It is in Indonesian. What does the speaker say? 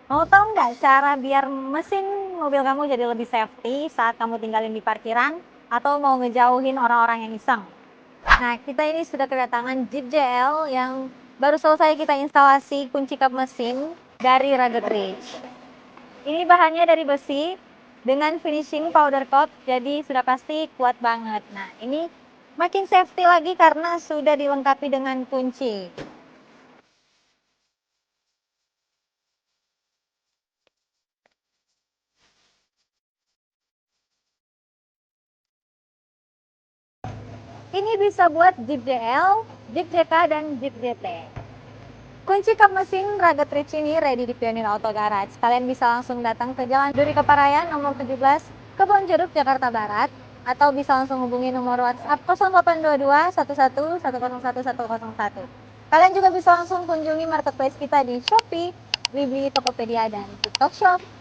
Mau tahu nggak cara biar mesin mobil kamu jadi lebih safety saat kamu tinggalin di parkiran atau mau ngejauhin orang-orang yang iseng? Nah, kita ini sudah kedatangan Jeep JL yang baru selesai kita instalasi kunci kap mesin dari Rugged Ridge. Ini bahannya dari besi dengan finishing powder coat, jadi sudah pasti kuat banget. Nah, ini makin safety lagi karena sudah dilengkapi dengan kunci. Ini bisa buat Jeep JL, Jeep JK, dan Jeep GT. Kunci kap mesin Rugged Ridge ini ready di Pionir Auto Garage. Kalian bisa langsung datang ke Jalan Duri Kepa Raya nomor 17, Kebon Jeruk, Jakarta Barat. Atau bisa langsung hubungi nomor WhatsApp 0822 11 101 101. Kalian juga bisa langsung kunjungi marketplace kita di Shopee, Lebih, Tokopedia, dan TikTok Shop.